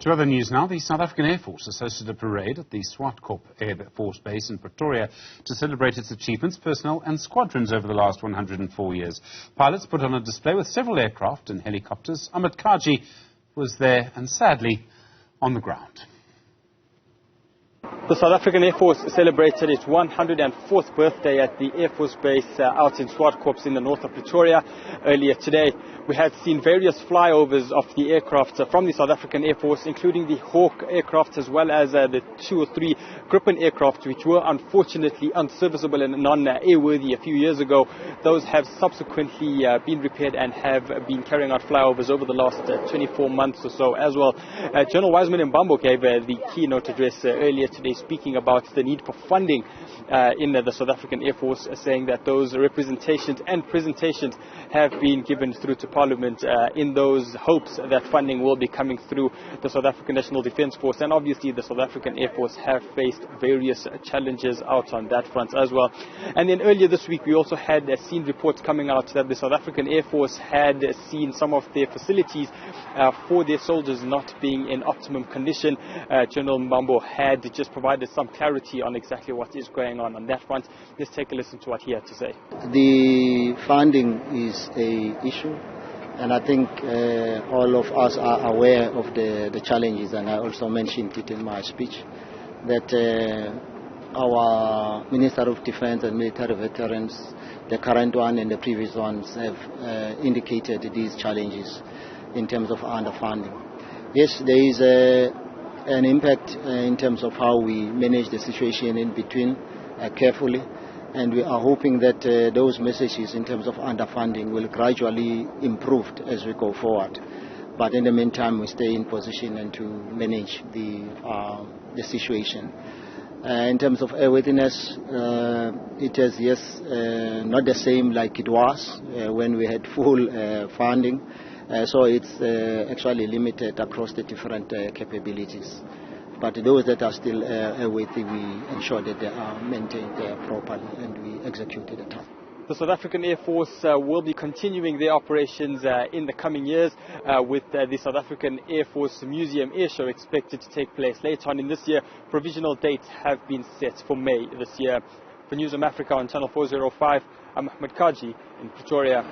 To other news now, the South African Air Force has hosted a parade at the Swartkop Air Force base in Pretoria to celebrate its achievements, personnel and squadrons over the last 104 years. Pilots put on a display with several aircraft and helicopters. Ahmed Kajee was there and sadly on the ground. The South African Air Force celebrated its 104th birthday at the Air Force base out in Swartkop in the north of Pretoria earlier today. We had seen various flyovers of the aircraft from the South African Air Force, including the Hawk aircraft as well as the 2 or 3 Gripen aircraft, which were unfortunately unserviceable and non-airworthy a few years ago. Those have subsequently been repaired and have been carrying out flyovers over the last 24 months or so as well. General Wiseman Mbambo gave the keynote address earlier today, speaking about the need for funding in the South African Air Force, saying that those representations and presentations have been given through to Parliament in those hopes that funding will be coming through the South African National Defence Force. And obviously the South African Air Force have faced various challenges out on that front as well. And then earlier this week we also had seen reports coming out that the South African Air Force had seen some of their facilities for their soldiers not being in optimum condition. General Mbambo had just provided some clarity on exactly what is going on that front. Let's take a listen to what he had to say. The funding is an issue, and I think all of us are aware of the challenges, and I also mentioned it in my speech, that our Minister of Defence and military veterans, the current one and the previous ones, have indicated these challenges in terms of underfunding. Yes, there is an impact in terms of how we manage the situation in between carefully, and we are hoping that those messages in terms of underfunding will gradually improve as we go forward. But in the meantime, we stay in position and to manage the situation. In terms of airworthiness, it is, yes, not the same like it was when we had full funding. So it's actually limited across the different capabilities. But those that are still airworthy, we ensure that they are maintained properly and we execute the task. The South African Air Force will be continuing their operations in the coming years with the South African Air Force Museum Air Show expected to take place later on in this year. Provisional dates have been set for May this year. For Newzroom Afrika on Channel 405, I'm Ahmed Kajee in Pretoria.